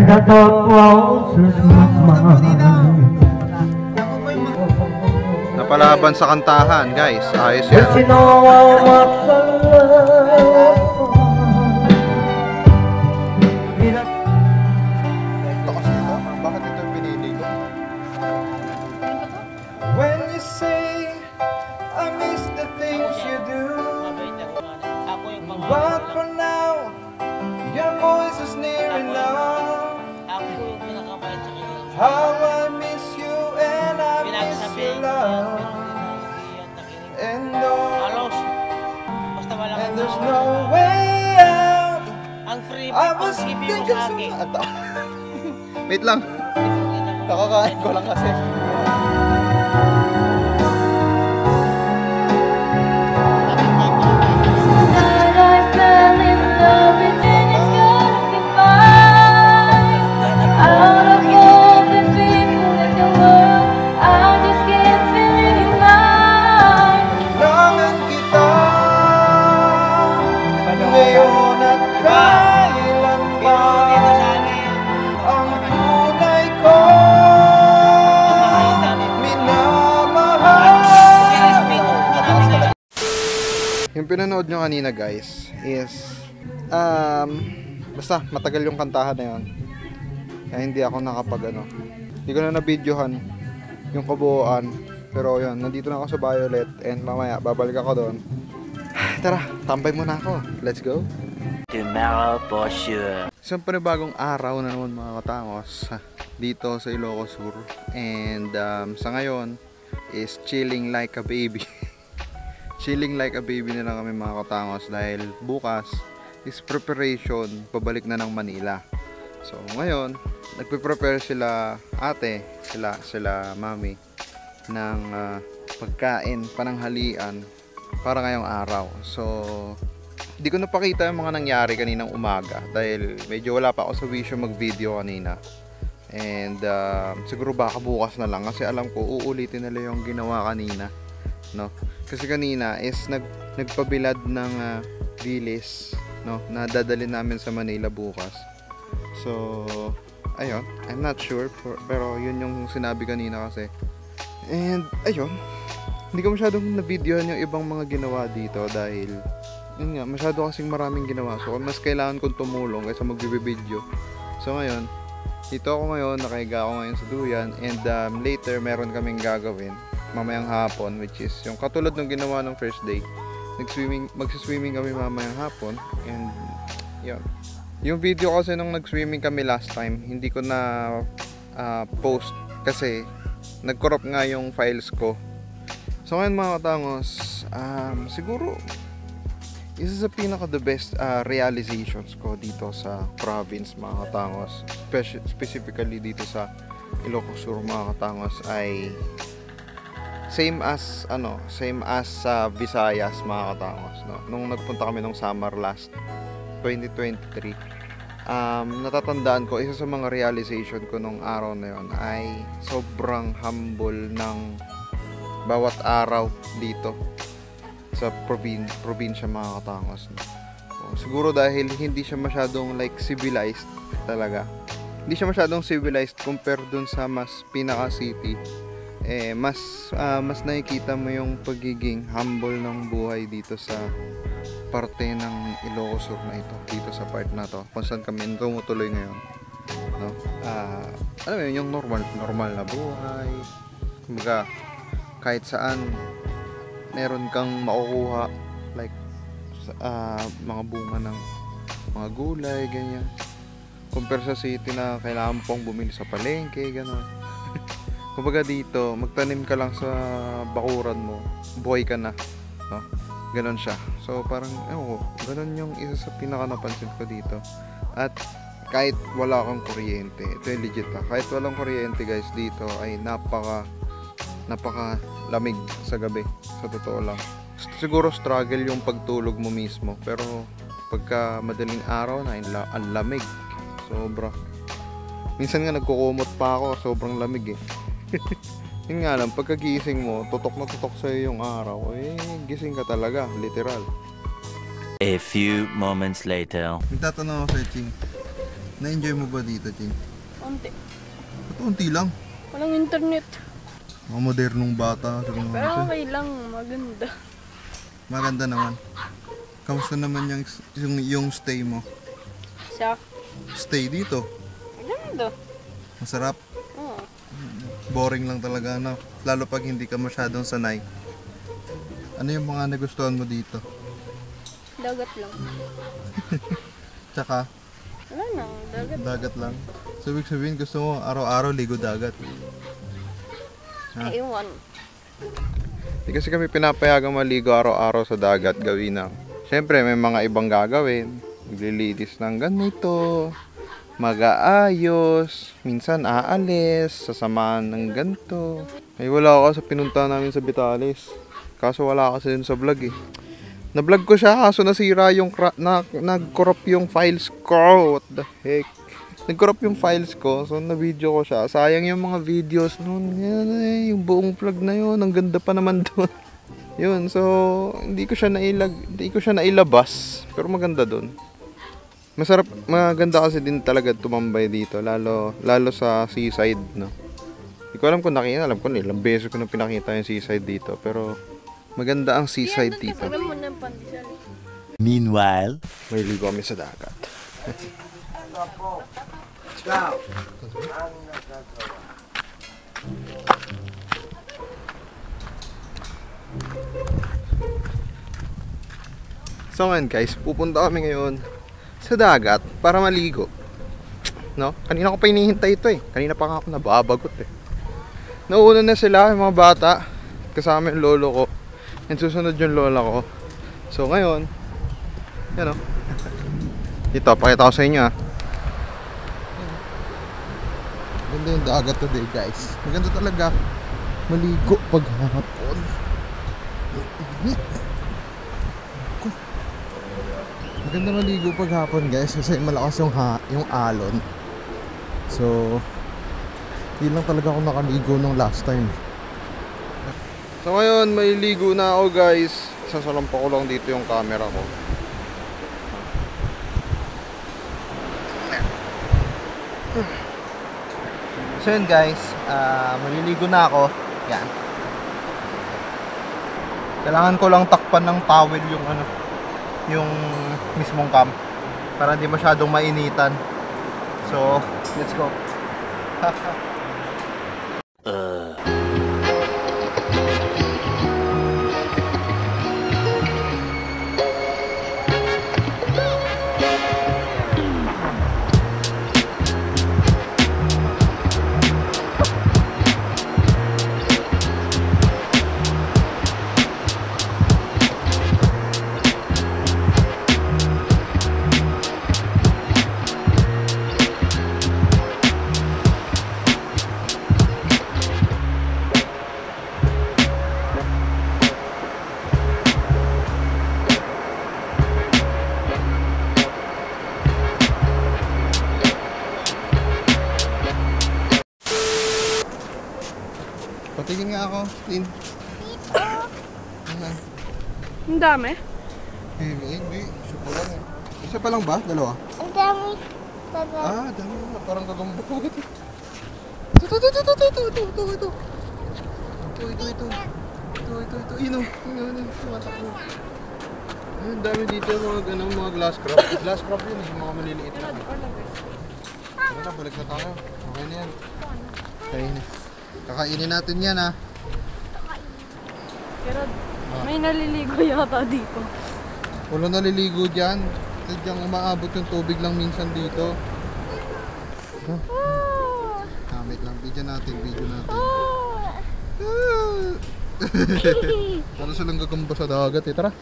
the thought crosses my mind. Napalaban sa kantahan, guys. Ayos yan. But you know how much I love. Bakit ito pinili ko? When you say I miss the things you do, but for now your voice is near enough. How I miss you and I miss your love. And there's no way out. I was thinking so. Wait lang. Nakakain ko lang kasi. Yung pinanood nyo kanina, guys, is basta matagal yung kantahan na yun. Kaya hindi ako nakapag hindi ko na na-videohan yung kabuuan. Pero yun, nandito na ako sa Violet and mamaya babalik ako doon. Tara, tambay muna ako. Let's go. Tomorrow for sure. Isang panibagong araw na naman mga katangos dito sa Ilocos Sur. And sa ngayon is chilling like a baby. Chilling like a baby na lang kami mga katangos dahil bukas is preparation, pabalik na ng Manila. So ngayon, nagpe-prepare sila ate, sila mami ng pagkain, pananghalian para ngayong araw. So di ko napakita yung mga nangyari kaninang umaga dahil medyo wala pa ako sa wisyo mag-video kanina. And siguro baka bukas na lang kasi alam ko uulitin nila yung ginawa kanina, no? Kasi kanina is nagpabilad ng bilis, no, na dadalhin namin sa Manila bukas. So ayun, I'm not sure pero yun yung sinabi kanina kasi. And ayun, hindi ko masyadong na-videohan yung ibang mga ginawa dito dahil yun nga, masyado kasing maraming ginawa. So mas kailangan kong tumulong kaysa mag-video. So ngayon, dito ako ngayon, nakahiga ako ngayon sa duyan. And later meron kaming gagawin mamayang hapon, which is yung katulad ng ginawa ng first day. Magsiswimming kami mamayang hapon. And yun, yung video kasi nung nag-swimming kami last time, hindi ko na post kasi nag-crop nga yung files ko. So ngayon mga katangos, siguro isa sa pinaka the best realizations ko dito sa province mga katangos, specifically dito sa Ilocos Sur mga katangos, ay same as Visayas mga katangos, no? Nung nagpunta kami nung summer last 2023, natatandaan ko, isa sa mga realization ko nung araw na yon ay sobrang humble ng bawat araw dito sa probinsya mga katangos, no? Siguro dahil hindi siya masyadong like civilized talaga. Hindi siya masyadong civilized compare dun sa mas pinaka city. Mas nakikita mo yung pagiging humble ng buhay dito sa parte ng Ilocos Sur na ito, dito sa part na to kung saan kami tumutuloy ngayon, no? Alam mo yun, yung normal na buhay, kumbaga kahit saan meron kang makukuha like mga bunga ng mga gulay, ganyan, compare sa city na kailangan pong bumili sa palengke, gano'n. Kumbaga dito, magtanim ka lang sa bakuran mo, buhay ka na, no? Ganon siya. So parang, ganon yung isa sa pinaka napansin ko dito. At kahit wala kang kuryente, ito yung legit ha, kahit walang kuryente guys, dito ay napaka lamig sa gabi, sa totoo lang. Siguro struggle yung pagtulog mo mismo, pero pagka madaling araw na, ang lamig, sobra. Minsan nga nagkukumot pa ako, sobrang lamig eh. Yun nga lang, pagkagising mo, tutok na tutok sa'yo yung araw, gising ka talaga, literal. A few moments later. Nagtatanong ako sa Ching, Na-enjoy mo ba dito, Ching? Unti. Ba't unti lang? Walang internet. Mga modernong bata. Pero okay lang, maganda. Maganda naman. Kamusta naman yung stay mo? Siya, Stay dito? maganda. Masarap? Oo. Boring lang talaga, no? Lalo pag hindi ka masyadong sanay. Ano yung mga nagustuhan mo dito? Dagat lang. Tsaka, Wala na, dagat. dagat lang. So, ibig sabihin, gusto mo araw-araw ligo dagat. Ewan. Hindi kasi kami pinapayagang maligo araw-araw sa dagat, gawin na. Siyempre, may mga ibang gagawin. Maglilinis ng ganito, mag-aayos, minsan aalis, sasamahan ng ganito. Ay, wala ako sa pinunta namin sa Vitales. Kaso wala kasi dun sa vlog eh. Na-vlog ko siya, kaso nasira yung, nag-corrupt yung files ko. What the heck? Nag-corrupt yung files ko, so na-video ko siya. Sayang yung mga videos noon. Yan eh, yung buong vlog na yun. Ang ganda pa naman doon. Yun, so hindi ko siya nailabas. Pero maganda doon. Masarap, maganda kasi din talaga tumambay dito. Lalo sa seaside, no? Hindi ko alam kung alam ko ilang beses ko na pinakita yung seaside dito. Pero maganda ang seaside dito. Alam mo na yung pandesal. Meanwhile, May ligo kami sa dagat. So ngayon guys, pupunta kami ngayon sa dagat para maligo. No? Kanina ko pa hinihintay ito eh. Kanina pa nga ako nababagot eh. Nauna na sila, yung mga bata. Kasama yung lolo ko. And susunod yung lola ko. So ngayon, yan o. Ito, pakita ko sa inyo ah. Ganda yung dagat today guys. Maganda talaga maligo pag hapon. Maganda maligo pag hapon guys kasi malakas yung alon. So hindi lang talaga ako nakaligo nung last time. So ngayon may ligo na ako guys. Sasalampa ko lang dito yung camera ko. So yun guys, maliligo na ako. Yan. Kailangan ko lang takpan ng towel yung mismong cam para hindi masyadong mainitan. So, let's go. Patingin nga ako, Tin. Ang dami. Hindi. Isa pa lang eh. Isa pa lang ba? Dalawa? Ang dami. Baba. Ah, dami na. Parang gagamba ko. Ito. Ino. Tumatakbo. Ayun, dami dito mga glass crab. Glass crab yun eh. Mga maliliit na. Tara na, balik na tayo. Okay na yan. Kakainin natin yan ah. Pero may naliligo yata dito. Wala naliligo dyan. Sadyang umaabot yung tubig lang minsan dito. Wait lang, video natin. Para silang gagamba sa dagat eh. Tara.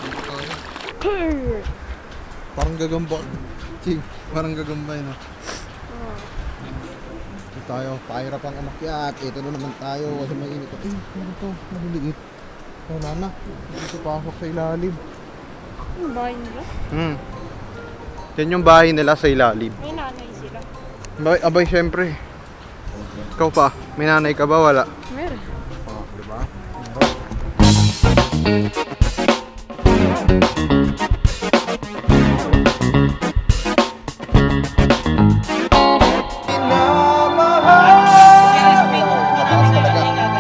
Dito tayo. Parang gagamba. Ching, parang gagamba yun ah. Dito tayo, pahirap ang umakyat. Ito na naman tayo kasi mainit. Ano to? Maliliit. Wala na. Dito pasok sa ilalim. Ang bahay nila. Yan yung bahay nila sa ilalim. May nanay sila. Abay, syempre. Ikaw pa, may nanay ka ba? Wala. Meron. Oh, diba?